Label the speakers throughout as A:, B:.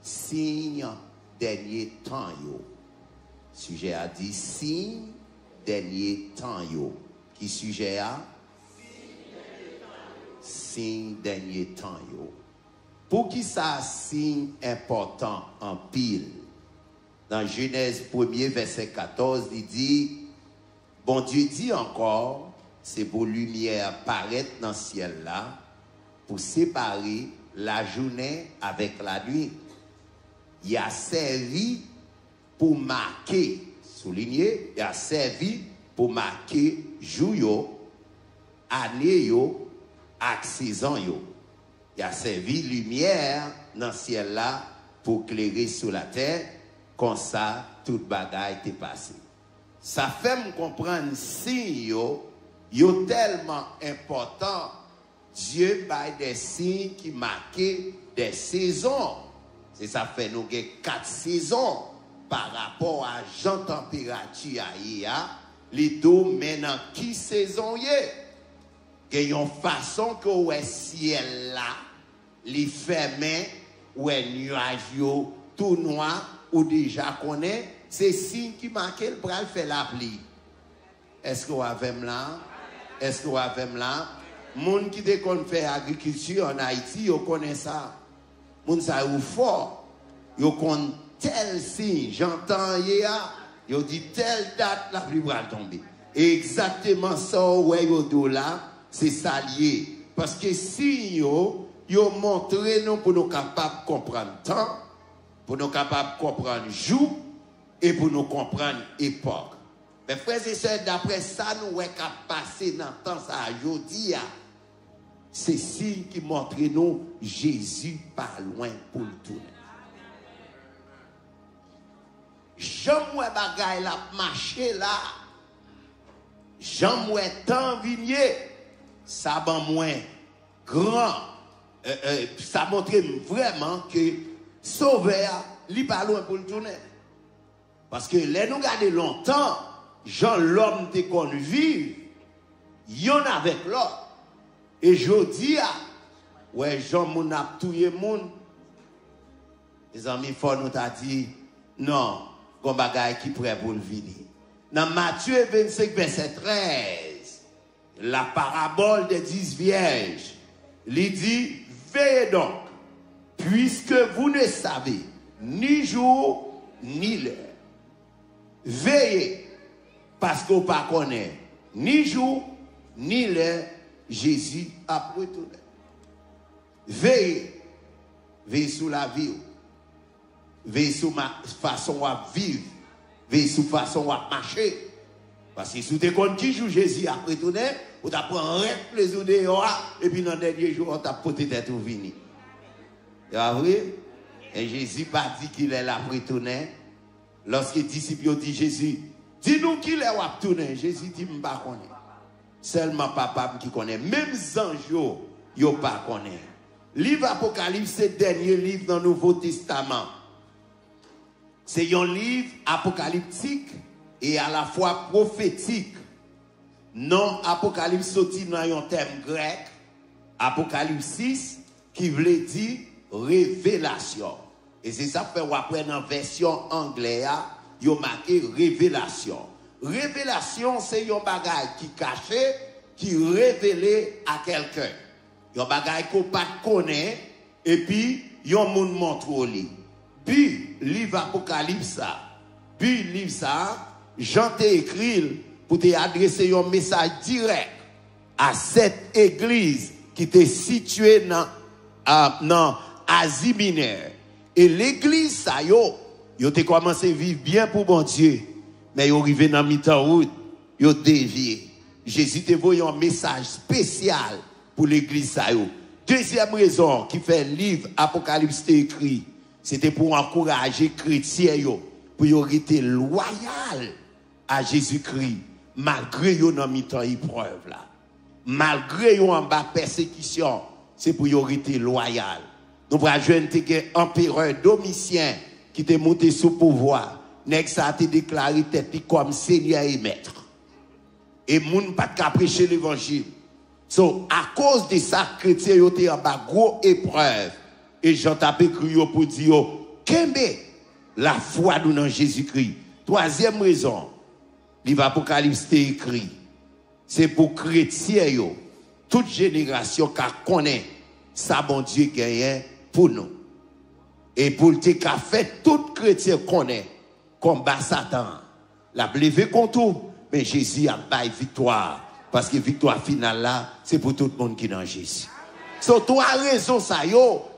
A: signe dernier temps yo. Sujet a dit signe dernier temps yo. Qui sujet a? Signe dernier temps yo. Pour qui ça signe important en pile? Dans Genèse 1er verset 14, il dit, bon Dieu dit encore, c'est pour lumière paraître dans le ciel là, pour séparer la journée avec la nuit. Il a servi pour marquer, souligner, il a servi pour marquer jour yo, année yo, ak saison yo. Il a servi lumière dans le ciel là pour éclairer sur la terre, comme ça, toute bagaille était passée. Ça fait me comprendre si yo tellement important, Dieu baille des signes qui marquent des saisons. C'est ça fait nous avons 4 saisons par rapport à Jean température à les deux maintenant qui saison y est. Il y a une façon que le ciel là, les fermé, ou un nuage tout noir, ou déjà connaît, c'est signe qui marque le bras fait la pluie. Est-ce que vous avez là? Est-ce que vous avez là? Moun qui déconne faire agriculture en Haïti, yo connaît ça. Moun sa ou fort. Yo connaît tel signe, j'entends hier, yo dit telle date la pluie va tomber. Et exactement ça ouais yo do là, c'est ça lié parce que si yo montre nous pour nous capables comprendre temps, pour nous capables comprendre jour et pour nous comprendre époque. Mais frères et sœurs, d'après ça, nous sommes passer dans le temps, ça aujourd'hui, c'est signe qui montre nous Jésus pas loin pour le tourner. Jean-Moué bagaille la marché là. Jean-Moué temps vigné. Ça va moins grand. Ça montre vraiment que Sauveur, il n'est pas loin pour le tourner. Parce que les nous gardons longtemps, Jean l'homme te qu'on vive, y en avec l'autre. Et je dis, ouais, Jean moun a tué moun. Les amis, faut nous t'a dit, non, qu'on bagaille qui prêt pour le venir. Dans Matthieu 25, verset 13, la parabole des 10 vierges, il dit, veillez donc, puisque vous ne savez ni jour ni l'heure. Veillez, parce qu'on ne connaît ni jour ni l'heure, Jésus a retourné. Veillez, veillez sur la vie, veillez sur ma façon à vivre, veillez sur la façon à marcher. Parce que si vous te qui joue Jésus a retourné, vous t'apprend un plaisir dehors, et puis dans le dernier jour, on t'a peut-être venu. C'est vrai? Et Jésus pas dit qu'il est là pour retourner. Lorsque les disciples ont dit Jésus, dis-nous qu'il est là pour retourner. Jésus dit, je ne connais pas. Seulement papa qui connaît. Même les anges, ils ne pas connaît. Livre Apocalypse, c'est le dernier livre dans le Nouveau Testament. C'est un livre apocalyptique et à la fois prophétique. Non, Apocalypse sorti dans un terme grec, Apocalypse 6, qui voulait dire révélation. Et c'est ça que après dans la version anglaise, il y a marqué révélation. Révélation, c'est un bagage qui caché, qui révélé à quelqu'un. Il y a un bagage qu'on ne connaît pas, et puis il y a un monde montre au lit. Puis, livre Apocalypse, puis livre ça, Jean t'a écrit pour te adresser un message direct à cette église qui était située dans Asie mineure. Et l'église, ça, yo te commencé à vivre bien pour bon Dieu. Mais yo arrivé dans mi-temps route, yo dévié. Jésus te voyé un message spécial pour l'église, ça, yo. Deuxième raison qui fait le livre Apocalypse écrit, c'était pour encourager les chrétiens, yo, pour yo rester loyal à Jésus-Christ, malgré yo dans mi-temps épreuve là. Malgré yo en bas persécution, c'est pour yo rester loyal. Nous avons joué un empereur Domitien qui était monté sous pouvoir. Nèg ça a été déclaré tête comme Seigneur et Maître. Et moun pas qu'à prêcher l'évangile. So, à cause de ça, chrétiens ont été en bas gros épreuve. Et j'en tape écrit pour dire kembe la foi nous dans Jésus-Christ. Troisième raison, livre Apocalypse est écrit, c'est pour chrétiens, toute génération qui connaît ça, bon Dieu gagne pour nous. Et pour le cas fait, tout chrétien connaît combat Satan. La levé contre tout, mais Jésus a baillé victoire. Parce que victoire finale là, c'est pour tout le monde qui est dans Jésus. Sur trois raisons, ça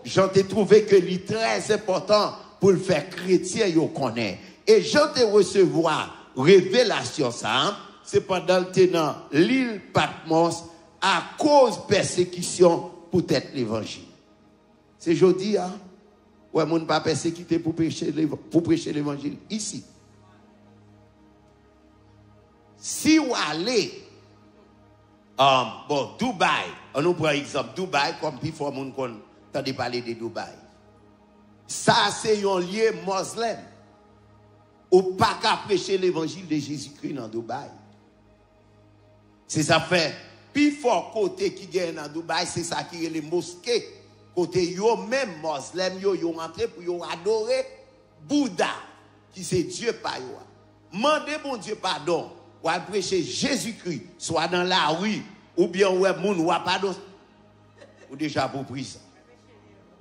A: j'en ai trouvé que c'est très important pour le faire chrétien, yo connaît. Et j'en ai recevoir révélation ça, c'est pendant le tenant l'île Patmos à cause persécution pour être l'évangile. C'est jeudi, hein? Ouais, mon pas persécuté pour prêcher l'évangile ici. Si vous allez bon, Dubaï, on nous prend exemple Dubaï, comme il faut qu'on entende parler de Dubaï. Ça, c'est un lieu musulman. Ou pas qu'à prêcher l'évangile de Jésus-Christ dans Dubaï. C'est ça fait, plus fort côté qui gagne dans Dubaï, c'est ça qui est les mosquées. Côté yo même musulman, yo rentré pour yo adorer Bouddha, qui c'est Dieu par yo. Mandez bon Dieu pardon. Ou à prêcher Jésus-Christ, soit dans la rue, ou bien ouais, moun ou pardon, ou déjà pour prison.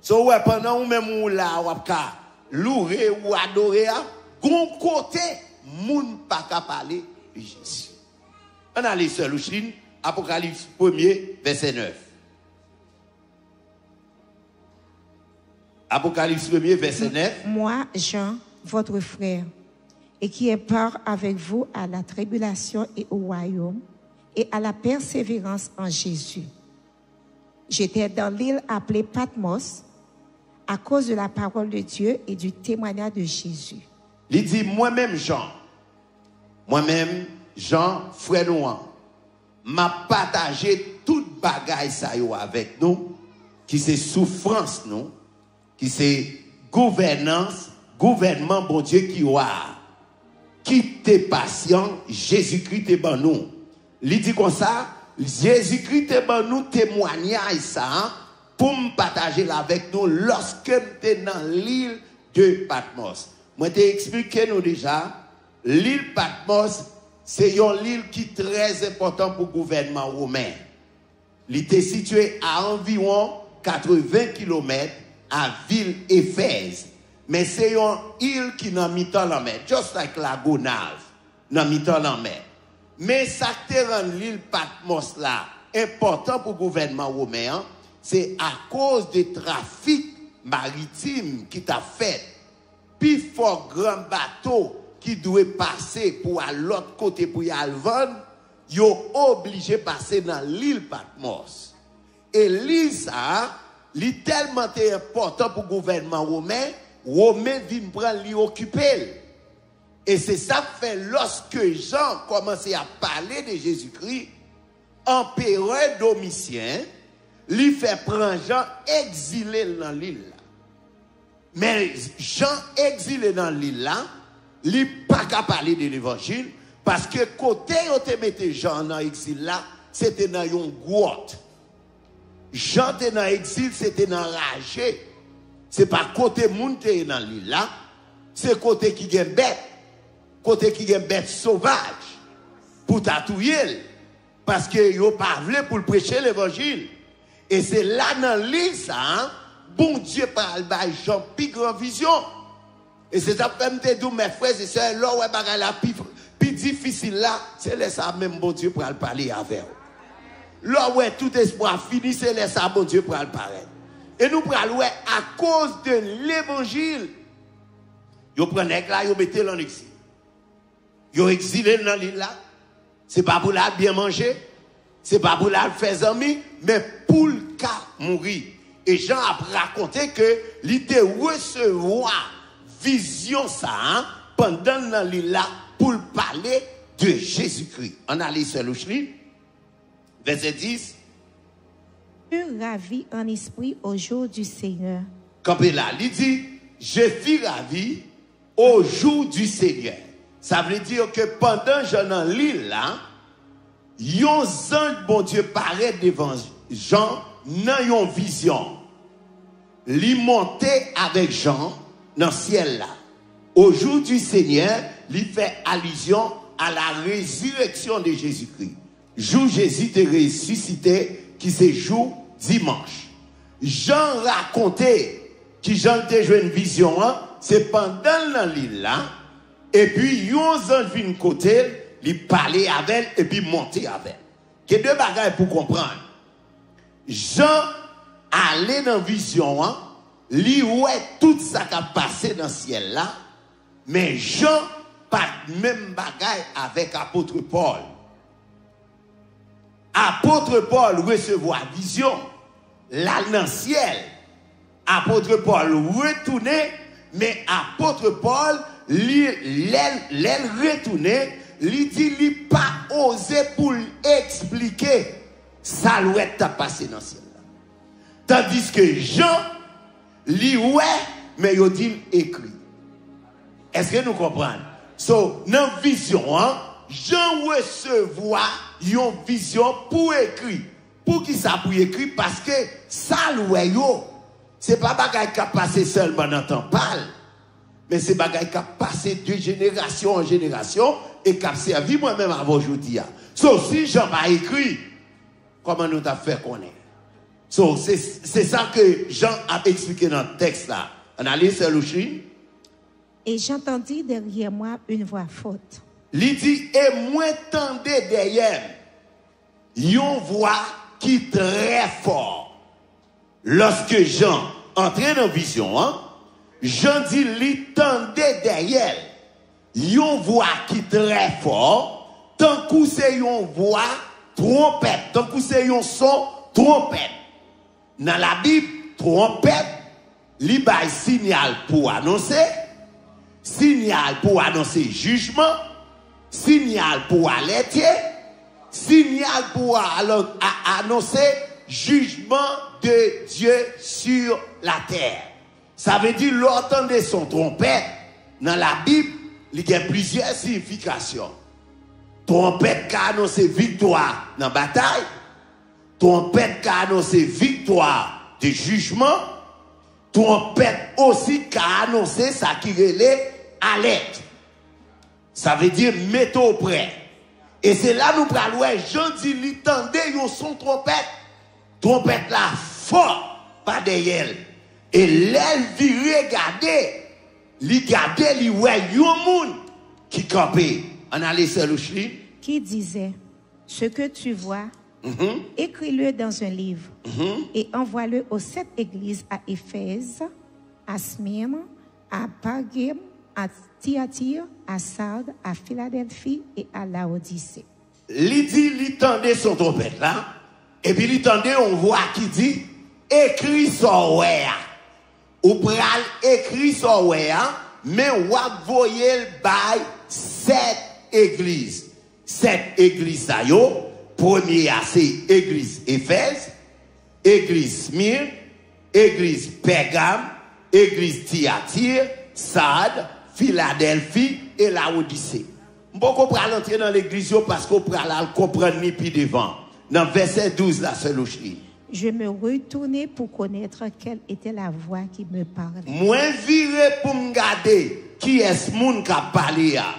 A: So ouais, pendant ou même ou là, ou ka louer ou adorer, gon côté, moun pas qu'à parler de Jésus. On a les seuls Chine, Apocalypse 1er, verset 9. Apocalypse 1er, verset 9.
B: Moi, Jean, votre frère, et qui est part avec vous à la tribulation et au royaume, et à la persévérance en Jésus. J'étais dans l'île appelée Patmos, à cause de la parole de Dieu et du témoignage de Jésus.
A: Il dit, moi-même Jean, frère Noir, m'a partagé toute bagaille ça avec nous, qui c'est souffrance nous, qui c'est gouvernement bon Dieu qui a. Qui t'es patient, Jésus-Christ est bon nous. Il dit comme ça, Jésus-Christ est bon nous témoignage ça pour me partager avec nous lorsque t'es dans l'île de Patmos. Moi t'ai expliqué nous déjà, l'île Patmos c'est une île qui est très importante pour le gouvernement romain. Il était situé à environ 80 km à ville Éphèse. Mais c'est une île qui n'a mis dans la mer, just like la Gonave, n'a mis dans la mer. Mais ça qui rend l'île Patmos là important pour le gouvernement romain, c'est à cause du trafic maritime qui t'a fait. Puis fort grand bateau qui doit passer pour à l'autre côté pour y aller vendre, ils sont obligés de passer dans l'île Patmos. Et l'île ça, est tellement important pour le gouvernement romain. Romain vient prendre l'y occuper. Et c'est ça que fait lorsque Jean commençait à parler de Jésus-Christ, empereur Domitien, lui fait prendre Jean exilé dans l'île. Mais Jean exilé dans l'île là, lui pas qu'à parler de l'évangile, parce que côté où te mettait Jean dans l'exil là, c'était dans une grotte. Jean était dans l'exil, c'était dans ragé. C'est pas côté moun te dans l'île là, c'est côté qui gen bête sauvage pour tatouyer parce que yo pas voulu pour prêcher l'évangile. Et c'est là dans l'île ça, hein, bon Dieu parle ba Jean plus grand vision. Et c'est ça même te dou mes frères et sœurs, là ouais bagay la plus difficile là, c'est là ça même bon Dieu pour parler avec. Là ouais tout espoir fini, c'est là ça bon Dieu pour parler. Et nous prenons à cause de l'évangile. Vous prenez là, vous mettez dans l'exil. Vous exilez dans l'île là. Ce n'est pas pour la bien manger. Ce n'est pas pour la faire amis, mais pour le cas mourir. Et Jean a raconté que l'idée recevoir vision ça hein, pendant dans l'île là pour parler de Jésus-Christ. On a lu sur le verset 10.
B: Ravi en esprit au jour du Seigneur.
A: Campé là, il dit, je fus ravi au jour du Seigneur. Ça veut dire que pendant que dans l'île là, yon ange bon Dieu paraît devant Jean dans une vision. Li montait avec Jean dans le ciel là. Au jour du Seigneur, il fait allusion à la résurrection de Jésus-Christ. Jour Jésus est ressuscité, qui c'est jour dimanche. Jean racontait que Jean a joué une vision, hein, c'est pendant l'île là, et puis yon ange vient côté, il parlait avec elle, et puis monter avec elle. Que deux bagages pour comprendre. Jean allait dans la vision, hein, lui ouais tout ça qui a passé dans le ciel là, mais Jean pas même bagaille avec apôtre Paul. Apôtre Paul recevoir vision, là dans le ciel. Apôtre Paul retourné, mais apôtre Paul, l'aile retourné, lui dit, il pas osé pour expliquer ça l'ouest t'a passé dans le ciel. Tandis que Jean, lui ouais, mais il dit écrit. Est-ce que nous comprenons? So, dans la vision, hein, Jean recevoir une vision pour écrire. Pour qui ça pour écrire? Parce que ça, c'est pas bagaille qui a passé seulement dans le temps parle, mais c'est bagaille qui a passé de génération en génération et qui a servi moi-même avant aujourd'hui. So, si Jean va écrire, comment nous t'as fait connaître? So, c'est ça que Jean a expliqué dans le texte là. On a lu sur le chien.
B: Et j'entendis derrière moi une voix forte.
A: Il dit, et moi tendais derrière, une voix qui très fort. Lorsque Jean entrait dans la vision, hein, Jean dit, il tendait derrière, une voix qui très fort, tant que c'est une voix trompette, tant que c'est un son trompette. Dans la Bible, trompette, il y a un signal pour annoncer, signal pour annoncer jugement, signal pour alerter, signal pour annoncer jugement de Dieu sur la terre. Ça veut dire, l'entendez son trompette, dans la Bible, il y a plusieurs significations. Trompette qui annonce victoire dans la bataille, trompette qui annonce victoire de jugement, trompette aussi qui annonce ça qui relève alerte. Ça veut dire mettez prêt. Et c'est là nous prenons, Jean dit, il tendait yon son trompette. Trompette là, fort, pas derrière. Et l'aile vit regarder, li garder, li ouais, yon moun qui campait. On a laissé le chien.
B: Qui disait, ce que tu vois, écris-le dans un livre et envoie-le aux 7 églises à Éphèse, à Smyrne, à Pergame, à Thyatire, à Sardes, à Philadelphie et à Laodicée.
A: Il dit, il tendait son trompette là, et puis il tendait, on voit qui dit, écrit son ouais. Ou pral écrit son ouais, mais ou voyez le bail 7 églises. 7 églises ça yo. Première c'est église Éphèse, église Smyrne, église Pergame, église Thyatire, Sardes, Philadelphie et Laodicée. Beaucoup pral entrer dans l'église parce qu'on pral comprendre ni puis devant. Dans verset 12 là c'est le chien.
B: Je me retournai pour connaître quelle était la voix qui me parlait.
A: Moi viré pour me garder qui est ce monde qui a parlé à.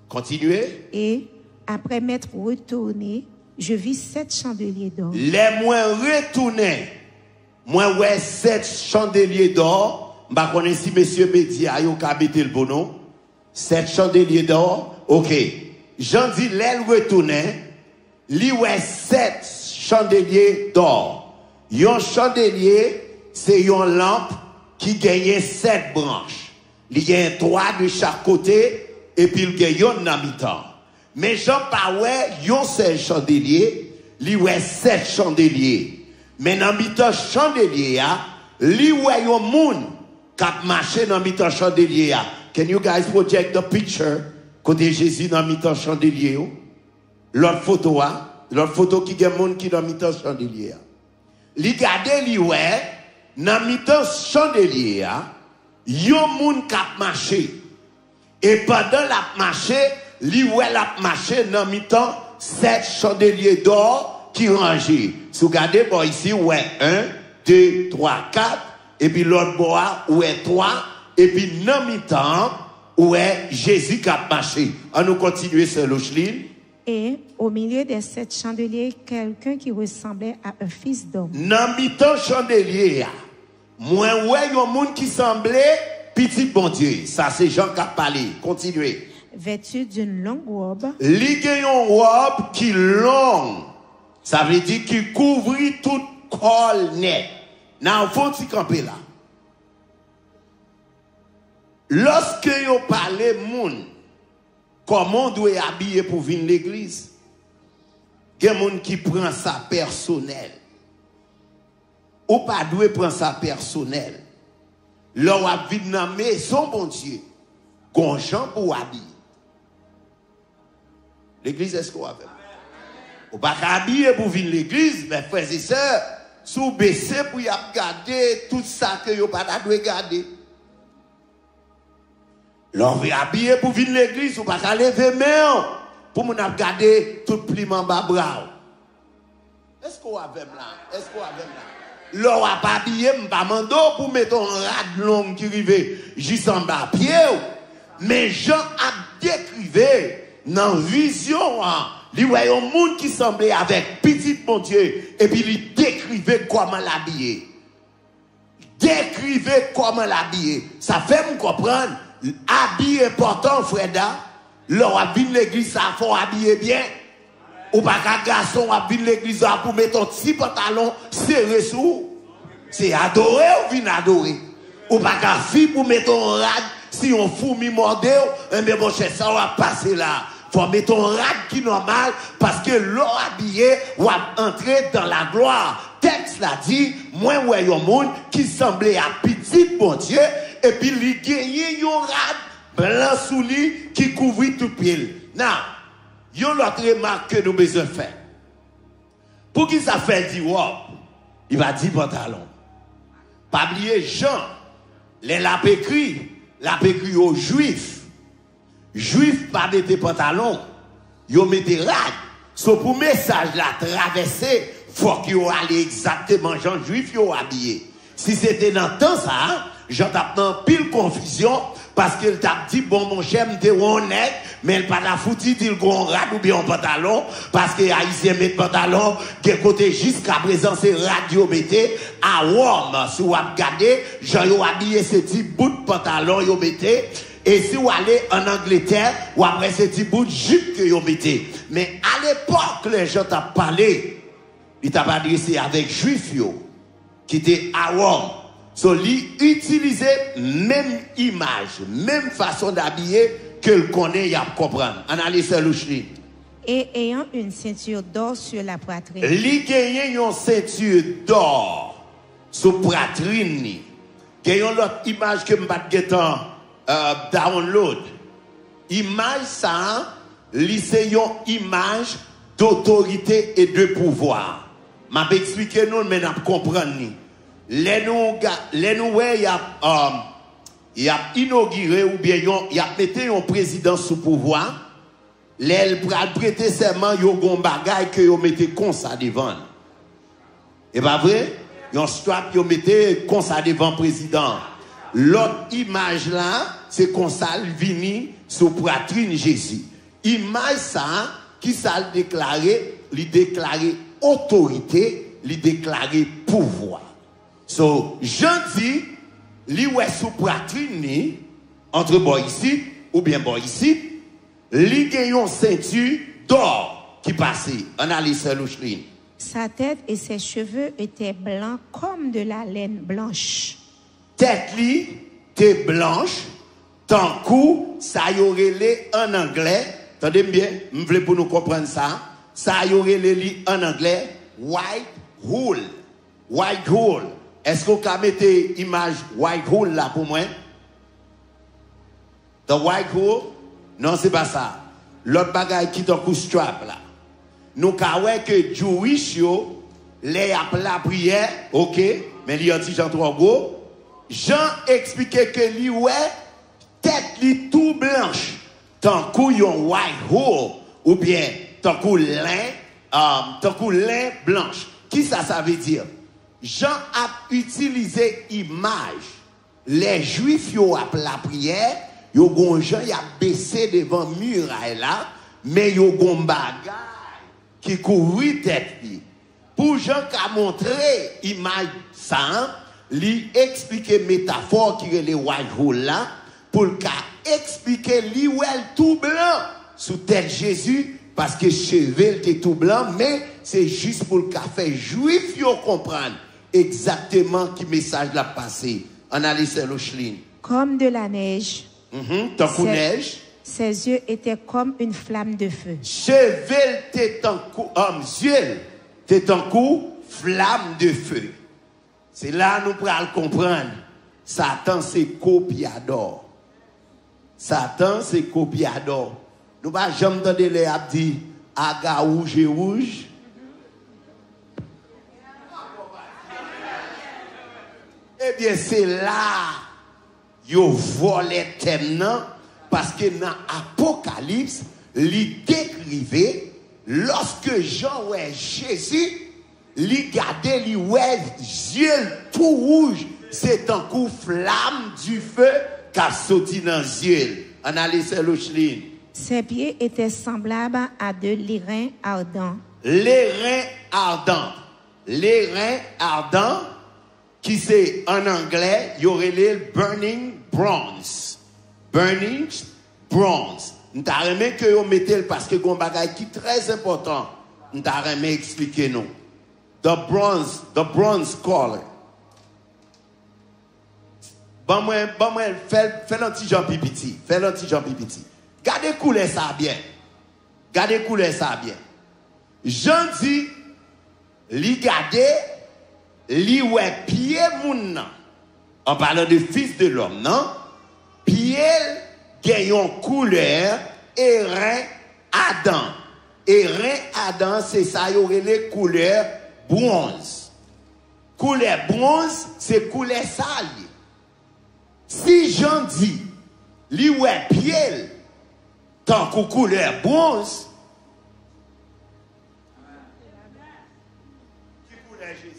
A: Continuez.
B: Et après m'être retourné, je vis 7 chandeliers d'or.
A: Les moins retournés, moi ouais 7 chandeliers d'or. Je ne sais pas si monsieur Média a habité le bono. 7 chandeliers d'or. Ok. Jean dit l'aile retournait. Li ouais 7 chandeliers d'or. Un chandelier, c'est une lampe qui gagne 7 branches. Il y a 3 de chaque côté et puis il gagne un dans mi-temps. Mais Jean pas ouais, yon seul chandelier, li ouais 7 chandeliers. Mais dans mi-temps chandelier li ouais yon moun k'ap marché dans mi-temps chandelier. Can you guys project the picture côté Jésus dans mi-temps chandelier? L'autre photo qui gen moun qui dans mi-temps chandelier. Li gade li ouais dans mi-temps chandelier yon moun k'ap marché. Et pendant la marché, li ouais la marché dans mi-temps 7 chandeliers d'or qui rangent. Si vous regardez bon ici ouais 1 2 3 4 et puis l'autre bois, où est toi, et puis dans mi-temps, où est Jésus qui a marché. On nous continue sur l'Ocheline.
B: Et au milieu des 7 chandeliers, quelqu'un qui ressemblait à un fils d'homme.
A: Dans mi-temps chandelier, moi, ouais, il y a un monde qui semblait petit bon Dieu. Ça, c'est Jean qui a parlé. Continuez.
B: Vêtu d'une longue robe.
A: Il y a une robe qui est longue. Ça veut dire qu'il couvrit tout col net. Now, faut t'y camper là. Lorsque vous parlez moun, comment on doit habiller pour venir à l'église? Il y a des gens qui prend ça personnel. Ou pas doit prendre ça personnel. Là, on a vu dans la maison, bon Dieu, qu'on gens pour habiller. L'église, est-ce qu'on a fait? On pas habiller pour venir à l'église, mais frères et sœurs, sous baisser pour y regarder tout ça que vous pas doit regarder. L'on veut habiller pour venir à l'église, ou pas lever main pour nous regarder tout pliment bas bras. Est-ce qu'on a fait là? Est-ce qu'on a fait là? L'on a pas habillé, m'pa mando pour mettre un rad long qui rive juste en bas pied. Mais Jean a décrivé dans vision, il voyait un monde qui semblait avec petit bon Dieu, et puis il décrivait comment l'habiller. Décrivait comment l'habiller. Ça fait me comprendre. Habiller important, Freda. L'on a vu l'église, ça faut habiller bien. Ou pas qu'un garçon a vu l'église pour mettre un petit pantalon serré sous. C'est adorer ou vient adorer. Ou pas qu'un fille pour mettre un rad, si on fourmi mordé, mais bon, ça va passer là. Faut mettre un rad qui est normal, parce que l'on habillé va entrer dans la gloire. Texte l'a dit, moi, ouais, un monde qui semblait à petit bon Dieu, et puis il gagnait un rad blanc sous lui qui couvrit tout pied. Now, il y a une autre remarque que nous avons besoin de faire. Pour qui ça fait dire robe, il va dire pantalon. Pas oublier Jean, les l'a écrit aux Juifs. Juifs pas mettre pantalon, ils mettent rad. So pour message la traverser, faut qu'ils aillent exactement Jean Juif yo habillé. Si c'était dans le temps ça, j'entends pile confusion parce qu'il t'a dit bon mon cher m'était honnête, mais il pas la foutu dit gon rad ou bien un pantalon parce que haïtien met pantalon que côté jusqu'à présent c'est radio mettez à Rome si vous regardez Jean yo habillé ce petit bout de pantalon yo mettez. Et si vous allez en Angleterre, ou après ce petit bout de jupe que vous mettez. Mais à l'époque, les gens t'ont parlé, ils t'ont adressé avec Juifs qui étaient à Rome. So, ils utilisaient même image, même façon d'habiller que le connaît, il a comprendre. Analyse Louchli.
B: Et ayant une ceinture d'or sur la poitrine.
A: Ils gagnent une ceinture d'or sur la poitrine. Ils ont l'autre image que je vais download. Image ça, c'est une image d'autorité et de pouvoir. Je vais expliquer nous, mais nous comprenons. Les nous, il y a inauguré ou bien il y a mis un président sous pouvoir. Les prêter serment, il y a un bagage que vous mettez comme ça devant. Et pas vrai? Il y a un strap que vous mettez comme ça devant le président. L'autre image là, c'est qu'on s'al vini sur poitrine Jésus. Image ça, qui s'al déclaré, lui déclarer autorité, lui déclarer pouvoir. So, Jean dit, lui ouais sous poitrine, entre boy ici, ou bien boy ici, lui gagne une ceinture d'or qui passait. Analyse Louchline.
B: Sa tête et ses cheveux étaient blancs comme de la laine blanche.
A: Tête li t'es blanche, tant coup ça y aurait les en anglais, attendez bien, je voulais pour nous comprendre ça, ça y aurait les en anglais, white wool. White wool. Est-ce qu'on peut mettre image white wool là pour moi? The white wool? Non, c'est pas ça. L'autre bagaille qui t'en coup strap là. Nous kawè que Jewish yo, les appelé la prière, ok, mais il y a dit Jean trop gros. Jean expliquait que lui, ouais, tête li tout blanche, tant qu'on yon white wool, ou bien tant qu'on lin blanche. Qui ça veut dire? Jean a utilisé image. Les Juifs, yo a la prière, yo gon Jean y a baissé devant muraille là, mais yo gon bagay qui couvrit tête li. Pour Jean qui a montré image ça, lui expliquer métaphore qui est le white hole là, pour expliquer lui où est tout blanc sous tête Jésus, parce que cheveux était tout blanc, mais c'est juste pour le faire juif yo comprendre exactement qui message l'a passé. On a laissé l'Ochlin.
B: Comme de la neige.
A: Tant que neige.
B: Ses yeux étaient comme une flamme de feu.
A: Cheveux étaient en coup, yeux étaient en coup, flamme de feu. C'est là nous pourrons comprendre. Satan c'est copiador. Satan c'est copiador. Nous pas jamais entendre les abdi aga rouge et rouge. Eh bien, c'est là yo volé thème parce que dans Apocalypse, il décrivait lorsque Jean ouais Jésus, il gardait lui ouais yeux tout rouge, c'est un coup flamme du feu qui a sauté dans les yeux. On a laissé l'Ochlin.
B: Ses pieds étaient semblables à de l'airain ardent.
A: L'airain ardent. L'airain ardent qui c'est en anglais, il y aurait le burning bronze. Burning bronze. Nous t'avons aimé que vous mettez parce que c'est un bagage qui est très important. Nous t'avons aimé expliquer nous. The bronze color. Bon, moi, fais l'anti Jean Pipiti. Fais l'anti Jean Pipiti. Gardez couleur ça bien. Gardez couleur ça bien. Jean dit, li gardez, li ouais pied moun nan. En parlant de fils de l'homme, non? Pied gagne couleur airain Adam. Airain Adam, c'est ça, y aurait les couleurs bronze. Couleur bronze, c'est couleur sale. Si Jean dit, li ouais pied, tant que couleur bronze, qui couleur Jésus?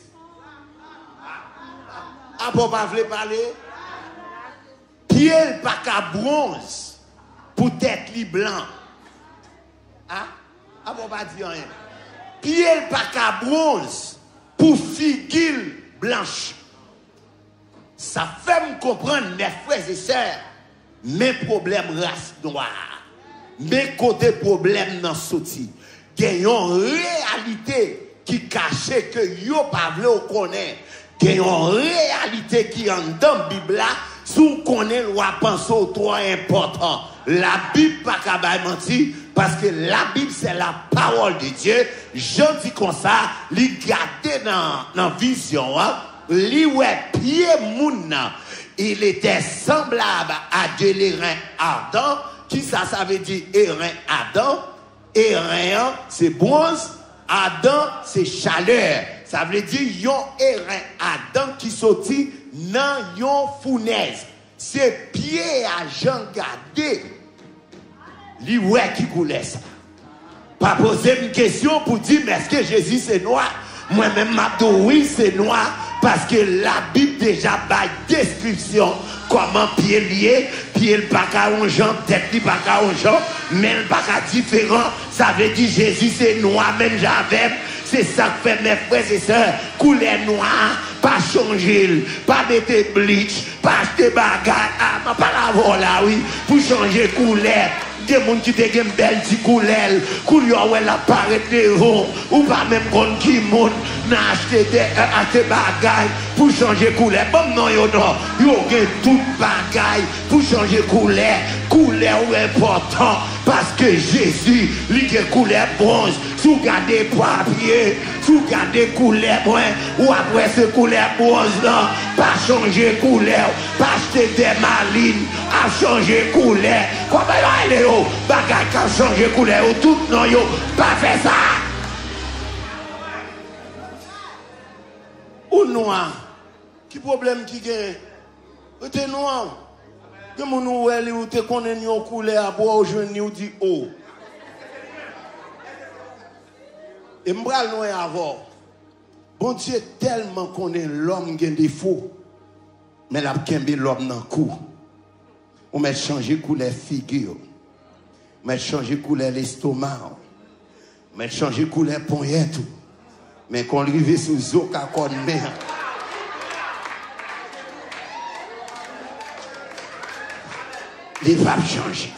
A: Ah, bon, pas voulez parler? Pied pas qu'à bronze, pour tête li blanc. Ah, bon, pas dire rien. Pied pas qu'à bronze, pour figure blanche. Ça fait me comprendre, mes frères et sœurs, mes problèmes race noire, mes côtés problèmes dans sorti. Il y a une réalité qui cache que yo pas vle ou connaît. Il y a une réalité qui en dans la Bible là, si on connaît ou pense au trois important. La Bible pas qu'à mentir parce que la Bible c'est la parole de Dieu. Je dis comme ça, li garder dans vision hein. Li ouais pied moun il était semblable à de l'airain ardent. Qui ça veut dire airain ardent? Airain c'est bronze, ardent c'est chaleur. Ça veut dire yon airain ardent qui sorti dans yon fournaise. C'est pied à Jean gardé. Li ouais qui coulait ça. Pas poser une question pour dire mais est-ce que Jésus c'est noir? Moi-même m'a dit oui c'est noir. Parce que la Bible déjà bat description comment pied lié, pied le pas qu'à un jambe, tête li pas qu'à un jambe, mais le pas qu'à différent. Ça veut dire Jésus c'est noir même j'avais. C'est ça que fait mes frères et sœurs. Couleur noire, pas changer, pas mettre bleach, pas acheter bagarre, ah, pas la voilà oui, pour changer couleur. Des gens qui te une belle petite couleur où elle apparaît des ronds, ou pas même qu'on qui monte, n'a acheté des bagailles pour changer couleur. Bon, non, yo non, yo gen tout bagaille pour changer couleur. Couleur ou important, parce que Jésus, lui est couleur bronze, sous garder papier, sous garder couleur brun, ou après ce couleur bronze là, pas changer couleur, pas acheter des malines, à changer couleur. Comment il est yo, bagay qui a changé couleur, tout non yo, pas fait ça. Ou noir, qui problème qui gagne? Ou t'es noir? Que mon ouel ou te connaît une couleur à boire au jeune ou dit oh. Et m'bral noir avant. Bon Dieu tellement connaît l'homme qui a des défauts, mais la kembe l'homme dans le cou. On met changer couleur figure, on met changer couleur l'estomac, on met changer couleur poignette, mais qu'on arrive sous zoka qu'on met. Les papes changent.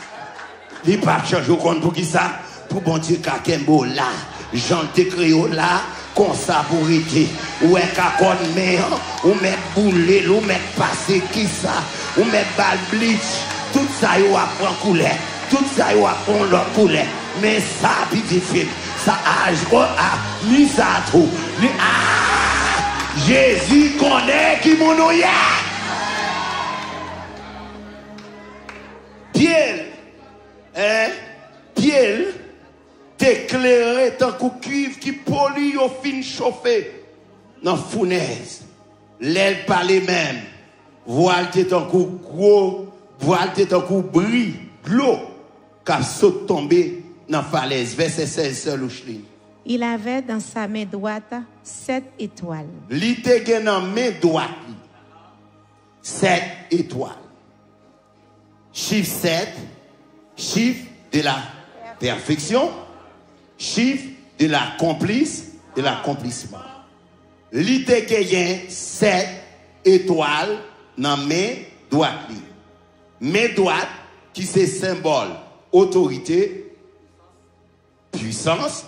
A: Les papes changent au compte pour qui ça? Pour bon Dieu kakembo là, jante créole là, comme ça pour été. Ou est kakon mais ou met boule, ou met passé qui ça, ou met bal bleach, tout ça yo apprend couleur, tout ça yo apprend l'autre couleur. Mais ça petit film, ça âge a ni ça tout. Ni Jésus connaît qui mon nom hier. Pierre, t'éclairer tant qu'au cuivre qui polie au fin chauffé dans fournaise. L'aile par les mêmes. Voile t'es tant qu'au gros, voile t'es tant qu'au bris, l'eau, qu'a saute tombé dans falaise. Verset 16, seul ou chlin.
B: Il avait dans sa main droite 7 étoiles.
A: Li te gen dans main droite 7 étoiles. Chiffre 7, chiffre de la perfection, chiffre de l'accomplissement. Li te gen 7 étoiles dans main droite. Main droite qui c'est symbole autorité, puissance,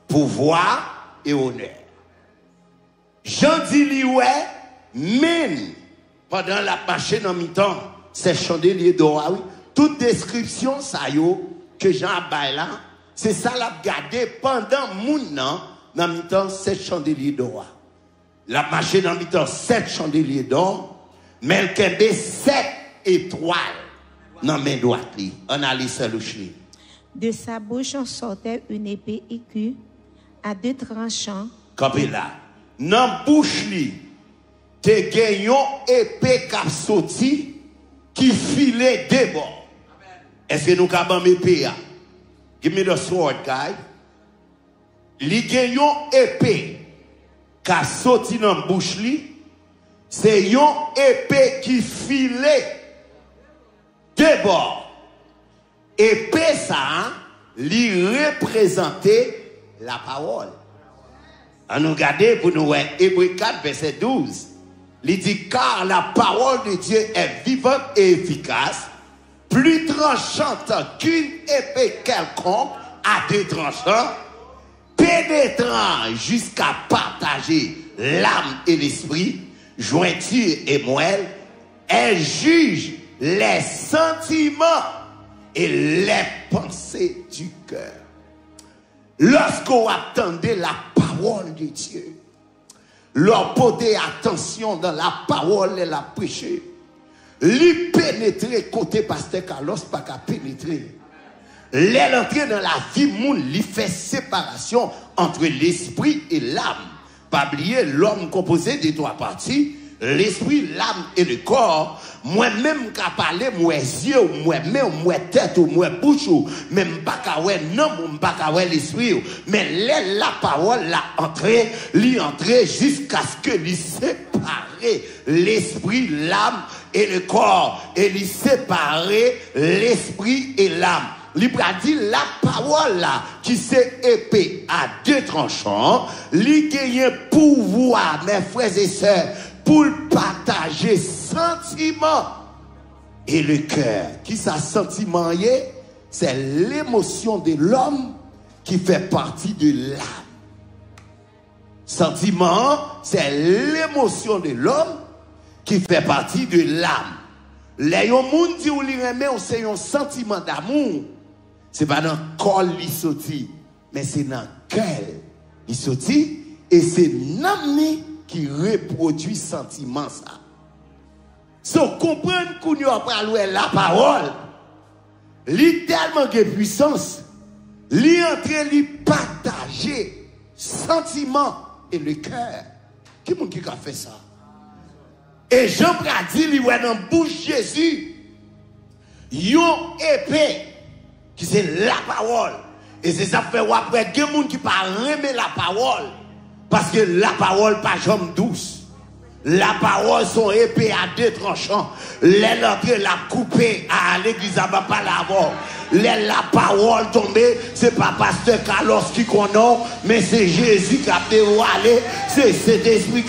A: pouvoir et honneur. Jean dit li ouais, même pendant la marche dans mi-temps, c'est chandelier d'or. Oui. Toute description ça yo que Jean a là, c'est ça l'a gardé pendant moun nan dans mi-temps 7 chandeliers d'or. La marche dans mi-temps 7 chandeliers d'or, mais elle kembe 7 étoiles dans main droite li. On a li seul li.
B: De sa bouche en sortait une épée aiguë à 2 tranchants.
A: Campé là. Dans bouche li, te genyon épée k'ap sorti qui filait des bords. Est-ce que nous avons épée? Give me the sword, guy. Li genyon épée k'ap sorti dans bouche li, c'est yon épée qui filait des bords. Épée ça, li représentait la parole. On nous regarde pour nous voir Hébreux 4, verset 12. Il dit car la parole de Dieu est vivante et efficace, plus tranchante qu'une épée quelconque à 2 tranchants, pénétrant jusqu'à partager l'âme et l'esprit, jointure et moelle, elle juge les sentiments et les pensées du cœur. Lorsqu'on attendait la parole de Dieu, leur porter attention dans la parole et la prêcher, lui pénétrer côté pasteur Carlos pas qu'à pénétrer. L'entrer dans la vie moun, lui fait séparation entre l'esprit et l'âme. Pas oublier l'homme composé de 3 parties, l'esprit, l'âme et le corps. Moi-même qu'à parler, moi yeux, moi main, moi tête, moi bouche, même pas qu'à ouais non, pas qu'à ouais l'esprit. Mais la parole l'a entré, jusqu'à ce que lui sépare l'esprit, l'âme et le corps, et lui sépare l'esprit et l'âme. Libre a dit la parole là, qui c'est épée à 2 tranchants, li gagne pouvoir, mes frères et sœurs, pour partager sentiment et le cœur. Qui ça sentiment y est? C'est l'émotion de l'homme qui fait partie de l'âme. Sentiment, c'est l'émotion de l'homme qui fait partie de l'âme. Les gens qui disent que c'est un sentiment d'amour. Ce n'est pas dans le corps qui sorti, mais c'est dans le cœur qui sorti, et c'est l'âme qui reproduit ce sentiment. Si on comprend qu'on a parlé la parole, littéralement de puissance, li entre li partager sentiment et le cœur. Qui a fait ça? Et Jean a dit, li dans la bouche de Jésus, yon épée, qui c'est la parole. Et c'est ça fait après, il y a des gens qui ne parlent pas la parole. Parce que la parole pas jamais douce. La parole sont épée à deux tranchants. Les l'entrée la couper à l'église à pas l'avoir. La parole tombée, c'est pas pasteur Carlos qui connaît, mais c'est Jésus qui a dévoilé, c'est cet esprit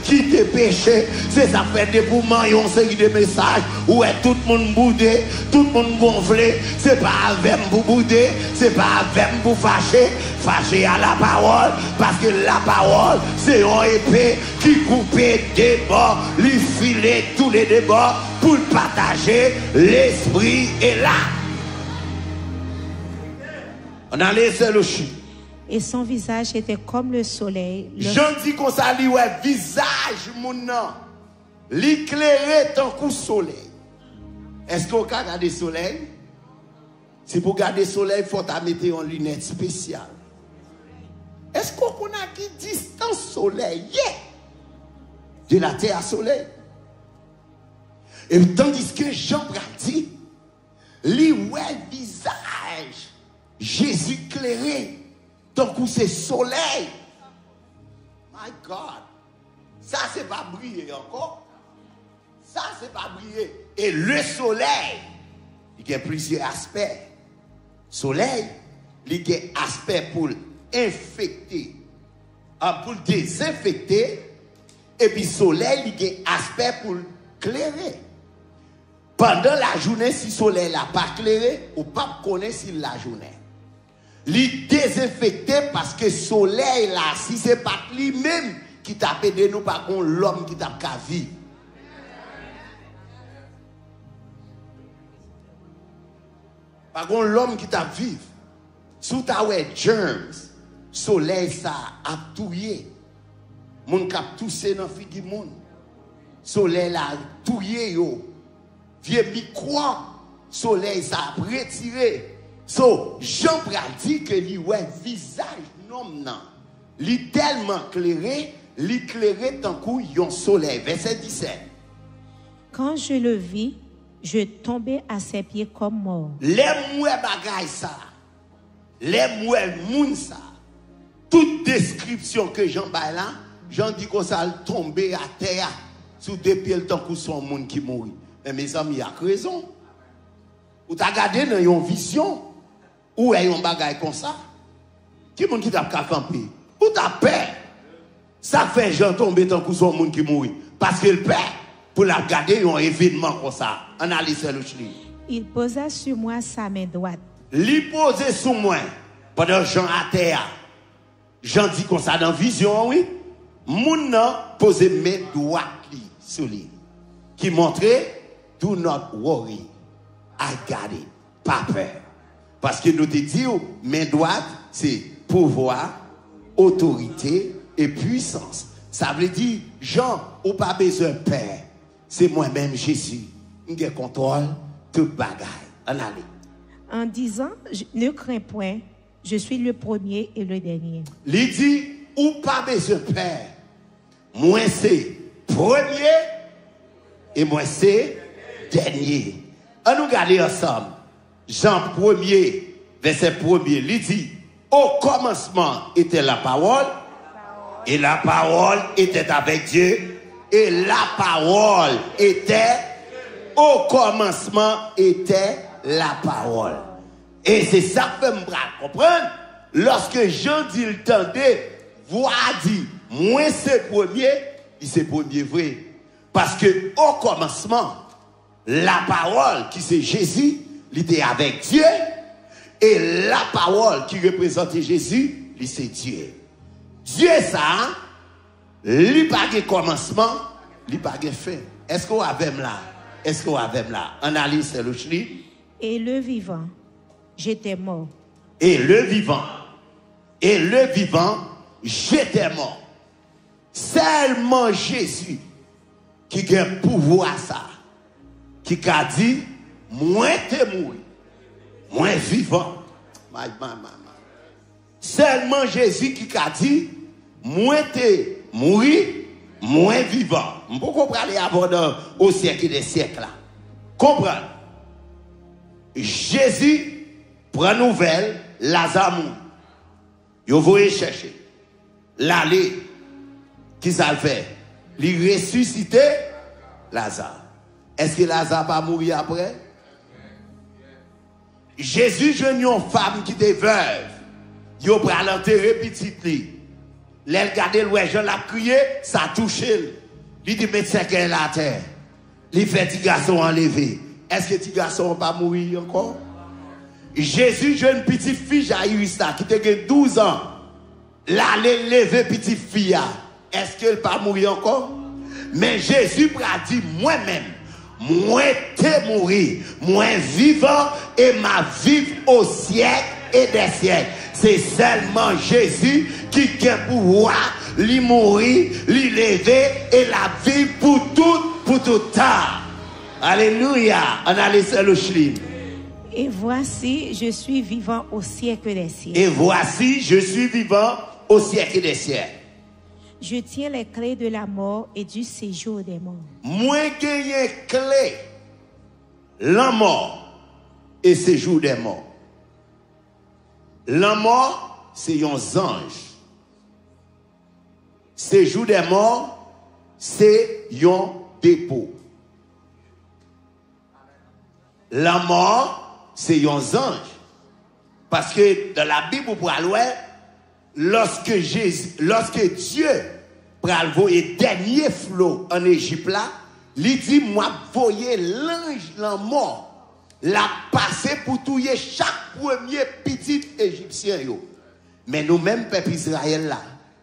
A: qui te péché, c'est ça fait des mouvements et on série de messages où est tout le monde boudé, tout le monde gonflé, c'est pas avec vous bouder, c'est pas avec vous fâcher à la parole, parce que la parole c'est une épée qui coupe des bords, lui filer tous les débords pour partager l'esprit est là. On a laissé le chien.
B: Et son visage était comme le soleil.
A: J'en dis qu'on s'allie, ouais, visage, mon nom. L'éclairé tant que soleil. Est-ce qu'on peut regarder le soleil? Si pour regarder le soleil, il faut mettre une lunette spéciale. Est-ce qu'on a qui distance soleil? De la terre à soleil. Et tandis que Jean dit, lui, ouais, visage. Jésus éclairé, tant que c'est soleil. My God. Ça, c'est pas briller encore. Ça, c'est pas briller. Et le soleil, il y a plusieurs aspects. Soleil, il y a aspect pour infecter, pour désinfecter. Et puis soleil, il y a aspect pour clairer. Pendant la journée, si le soleil n'a pas clairé, on ne peut pas connaître si la journée. Il désinfecté parce que le soleil là, si ce n'est pas lui-même qui t'a aidé nous, par contre, l'homme qui t'a vivre. Par contre, l'homme qui t'a vivre, sous ta ouais germs, soleil ça a touillé. Moun k'ap toussé dans figi moun. Soleil là touillé yo. Vieux micro, soleil ça a retiré. So, Jean dit que lui ouais visage non non. Li tellement clairé tant coup yon soleil. Verset 17.
B: Quand je le vis, je tombais à ses pieds comme mort.
A: Les mouais bagay ça. Les mouais moun ça. Toute description que Jean bail là, Jean dit qu'on ça tomber à terre sous deux pieds tant coup son monde qui mourit. Mais mes amis, il y a raison. Ou t'as regardé dans une vision ou est un bagay comme ça? Qui monde qui t'a campé? Ou t'as peur? Ça fait Jean tomber tant que son monde qui mourit. Parce qu'il peur pour la regarder un événement comme ça. Analyse le chli.
B: Il posa sur moi sa main droite.
A: Il posait sur moi pendant Jean à terre. Jean dit comme ça dans vision, oui. Moun nan pose main droite sur lui. Qui montrait do not worry. I got it. Pas peur. Parce que nous te disons, main droite, c'est pouvoir, autorité et puissance. Ça veut dire, Jean, ou pas besoin de peur. C'est moi-même Jésus. Je contrôle tout bagaille. En allez.
B: En disant, ne crains point, je suis le premier et le dernier.
A: Il dit, ou pas besoin de peur. Moi c'est premier et moi c'est dernier. On nous regarde ensemble. Jean 1er, verset 1er, il dit, au commencement était la parole, et la parole était avec Dieu, et la parole était, au commencement était la parole. Et c'est ça que je me comprendre. Lorsque Jean dit le tendait, voir dit, moi c'est premier, il c'est premier vrai. Parce que au commencement, la parole qui c'est Jésus, il était avec Dieu, et la parole qui représentait Jésus, il c'est Dieu. Dieu ça, il n'a pas de commencement, il n'a pas de fin. Est-ce qu'on a même là? Est-ce qu'on a même là? Analyse le chli.
B: Et le vivant, j'étais mort.
A: Et le vivant, j'étais mort. Seulement Jésus qui a un pouvoir ça, qui a dit, moi t'es mort, moi vivant. Seulement Jésus qui a dit, moi t'es mort, moi vivant. On peut comprendre avant au siècle des siècles là. Comprendre. Jésus prend nouvelle, Lazare. Vous voyez chercher. l'aller, qui ça le fait? Il ressuscité Lazare. Est-ce que Lazare va mourir après? Jésus jeune une femme qui était veuve. Il a l'enterrer petite li. L'elle regardait le Jean l'a crié, ça touché. Il dit médecin qu'elle la terre. Il fait petit garçon enlevé. Est-ce que petit garçon va pas mourir encore? Jésus jeune petite fille Jairus qui était 12 ans. Là lever petite fille. Est-ce qu'elle va pas mourir encore? Mais Jésus a dit moi-même, moi t'es mourir, moi vivant et ma vivre au siècle et des siècles. C'est seulement Jésus qui a pouvoir lui mourir, lui lever et la vie pour tout temps. Alléluia. On a laissé le chlim.
B: Et voici, je suis vivant au siècle des siècles.
A: Et voici, je suis vivant au siècle des siècles.
B: Je tiens les clés de la mort et du séjour des morts.
A: Moi gagne clé la mort et séjour des morts. La mort, c'est un ange. Séjour des morts, c'est un dépôt. La mort, c'est un ange. Parce que dans la Bible, pour aller, lorsque Dieu pral voyer dernier flot en Égypte là, il dit moi voyer l'ange la mort la passer pour tuer chaque premier petit égyptien yo. Mais nous-mêmes peuple Israël là,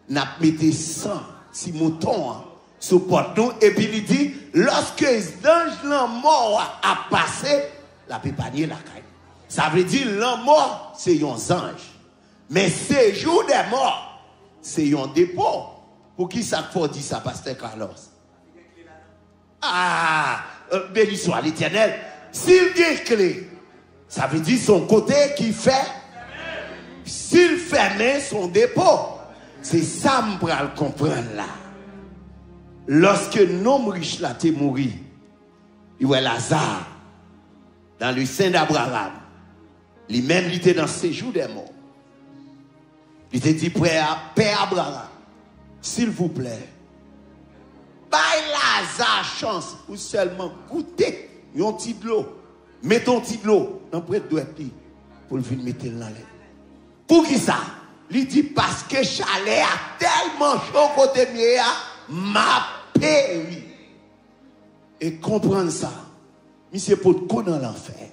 A: n'a mis 100 si moutons sous porte nous et puis il dit lorsque l'ange la mort a passé la pépanier la caille. Ça veut dire la mort c'est un ange. Mais séjour des morts, c'est un dépôt. Pour qui ça faut dire ça, pasteur Carlos? Ah, béni soit l'Éternel. S'il a clé, ça veut dire son côté qui fait. S'il ferme son dépôt, c'est ça que je comprendre là. Lorsque l'homme riche là t'est mort, il y a Lazare dans le sein d'Abraham. Lui-même, il était dans ce séjour des morts. Il te dit, Père Abraham, s'il vous plaît, baille Lazare chance pour seulement goûter un petit de l'eau. Mettez un petit de l'eau dans le près de pour le venir mettre dans l'air. Pour qui ça? Il dit, parce que chalet a tellement chaud côté m'a péri. Et comprendre ça, monsieur pour quoi dans l'enfer?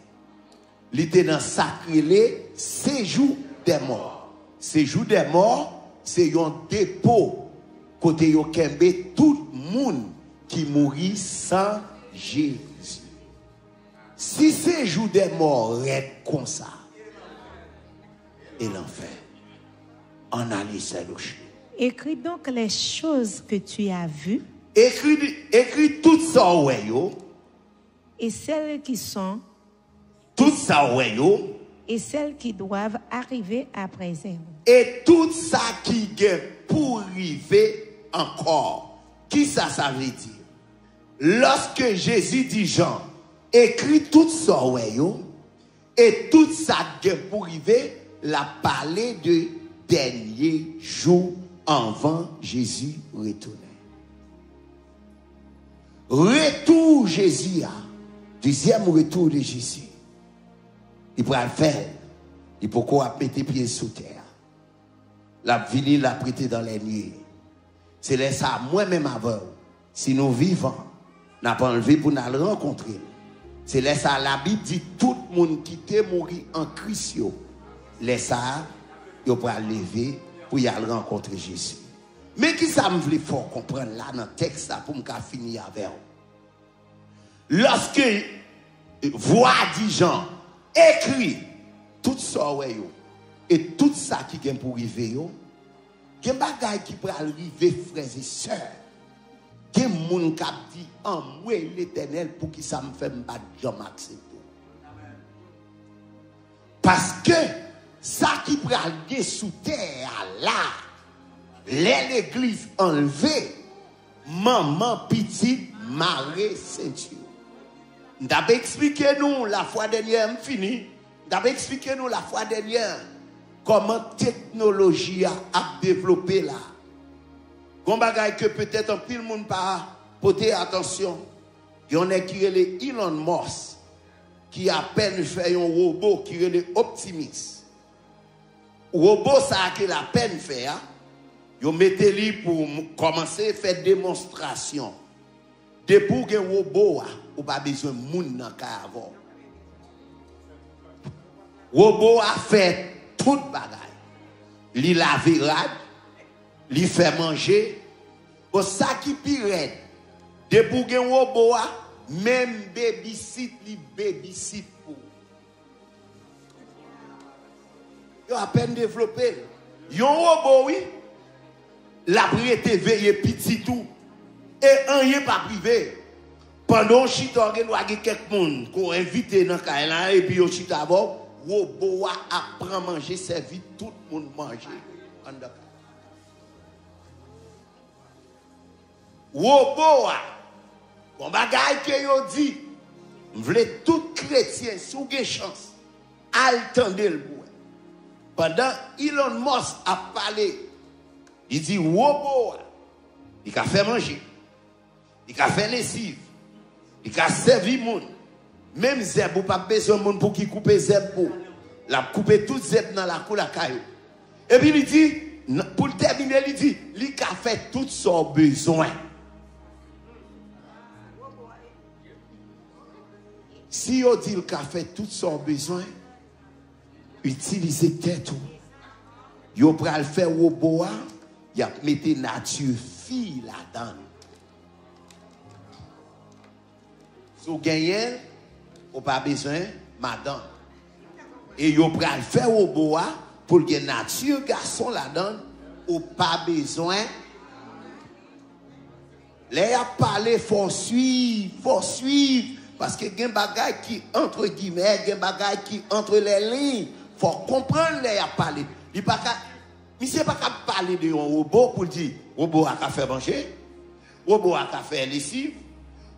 A: Il était dans sacré séjour des morts. Séjour des morts, c'est un dépôt côté yo kembe tout le monde qui mourit sans Jésus. Si séjour des morts est comme ça, et l'enfer, on a laissé le chien.
B: Écris donc les choses que tu as vues.
A: Écris tout ça ouais yo.
B: Et celles qui sont.
A: Tout ça ouais yo.
B: Et celles qui doivent arriver à présent.
A: Et tout ça qui est pour arriver encore. Qui ça veut dire? Lorsque Jésus dit Jean, écrit tout ça, et tout ça qui est pour arriver, la parler de dernier jour avant Jésus retourner. Retour Jésus, deuxième retour de Jésus. Il pourra le faire. Il pourra mettre pieds sous terre. La venir la prêter dans les nuits. C'est là ça, moi-même avant. Si nous vivons, n'a pas enlevé pour nous le rencontrer. C'est là ça, la Bible dit tout le monde qui est mort en Christ, laisse ça, il pourra lever pour y aller rencontrer Jésus. Mais qui ça me voulait fort comprendre là dans le texte pour me finir avec vous. Lorsque voix dit Jean, écrit tout ça et tout ça qui vient pour arriver il y a des choses qui peuvent arriver frères et sœurs. Il y a des gens qui dit en moi l'Éternel pour qui ça me fait pas jamais accepter. Parce que ça qui peut aller sous terre là, l'église enlevée, maman petite marée ceinture. D'abord expliquez nous la fois dernière, fini. D'abord expliquez nous la fois dernière comment technologie a développé là Gon bagay que peut-être un pile monde pas porter attention. Il y en a qui est le Elon Musk qui a peine fait un robot qui est le Optimus. Robot ça que la peine fait hein. Yo mettez lui pour commencer à faire démonstration. Depuis que robot ou pas besoin moun nan ka avant. Robot a fait tout bagay. Li laver rad, li fait manger. Pour ça qui pire. Depuis que robot a même babysit li babysit pour. Yo à peine développé. Yon robot oui, la prière veillé petit tout et un yé pas privé. Pendant chita gen doit quelques monde qu'on invite dans Kaila et puis au chita bon, robot a prend manger servi tout le monde manger. Robot bon bagay que yo dit, m'vle tout chrétien sous gen chance attendre le bout. Pendant Elon Musk a parlé, il dit robot il a fait manger, il a fait lessive, il a servi monde. Même zeb ou pas besoin de monde pour qui couper zeb pour la couper tout zeb dans la cour la caillou. Et puis il dit pour terminer il dit il a fait tout son besoin. Si on dit qu'il a fait tout son besoin, utilisez tête. Yo pral faire robot, y a mettre nature fille là-dedans. Si vous gagnez, vous pas besoin madame. Et yo pral faire robot pour que nature garçon là-dedans, ou pas besoin. Les a parlé faut suivre. Parce que gen bagay qui entre guillemets, gen bagay qui entre les lignes, faut comprendre les a parlé. Il pas monsieur pas parler de un robot pour dire robot a fait manger, robot a fait lessive,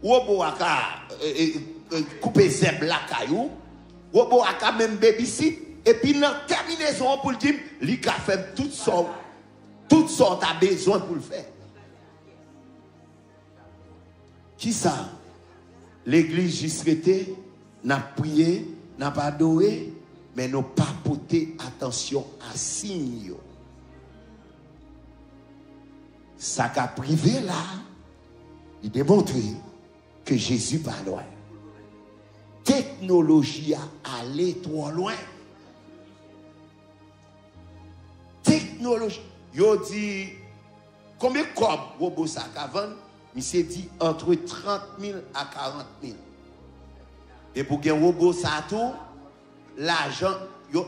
A: robot a couper zeb la caillou, robot a même babysit et puis dans terminaison pour dire il a fait toute sorte a besoin pour le faire. Qui ça? L'église juste été, n'a prié, n'a pas adoré, mais n'a pas porté attention à signe. Ça qu'a privé là, il démontre que Jésus pas loin. Technologie a allé trop loin. Technologie. Yo dit, combien de robot ça qu'a vendu? Il s'est dit entre 30 000 à 40 000. Et pour qu'un robot ça tout, l'argent, yo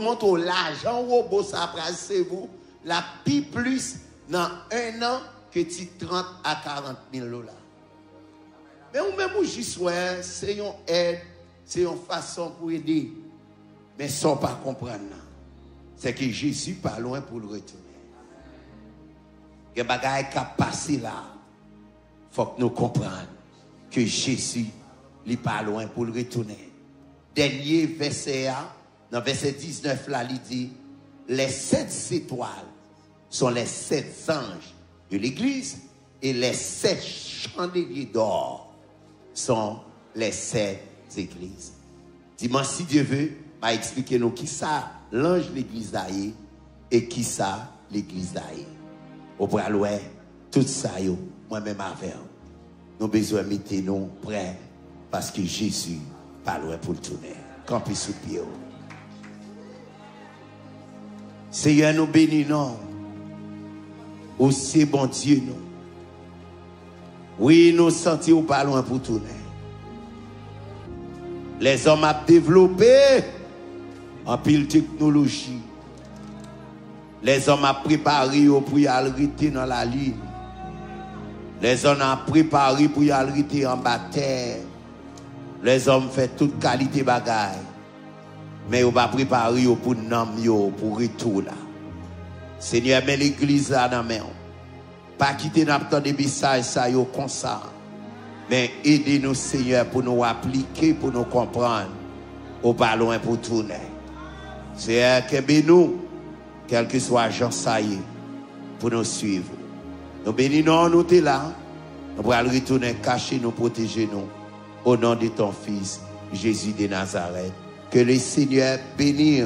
A: montre l'argent robot ça presse vous, la pi plus dans un an que tu 30 à 40 000 $. Mais ou même j'y sois, c'est une aide, c'est une façon pour aider. Mais sans pas comprendre, c'est que Jésus pas loin pour le retourner. Il y a des choses qui passent là. Il faut que nous comprenions que Jésus n'est pas loin pour le retourner. Dernier verset, dans verset 19, là, il dit, les 7 étoiles sont les 7 anges de l'église et les 7 chandeliers d'or sont les 7 églises. Dimanche, si Dieu veut, va expliquer nous qui ça l'ange de l'église d'Aïe et qui ça l'église d'Aïe. Au bras loin, tout ça, moi-même avec vous. Nous avons besoin de mettre nous prêts parce que Jésus pas loin pour le tourner. Campez sous pied. Seigneur, nous bénissons. Aussi bon Dieu, nous. Oui, nous sentons pas loin pour tourner. Les hommes ont développé en pile technologie. Les hommes ont préparé pour y arrêter dans la ligne. Les hommes ont préparé pour y arrêter en bataille. Les hommes font toute qualité bagaille. Mais ils n'ont pas préparé pour nous, pour retour là. Seigneur, mets l'église là dans la main. Pas quitter n'importe des messages ça comme ça. Mais aidez-nous, Seigneur, pour nous appliquer, pour nous comprendre. Au pas loin pour tourner. Seigneur, qu'aimez-nous, quel que soit Jean Saïe, pour nous suivre. Nous bénissons, nous t'es là. Nous allons retourner cacher nous, protéger nous. Au nom de ton Fils, Jésus de Nazareth. Que le Seigneur bénisse.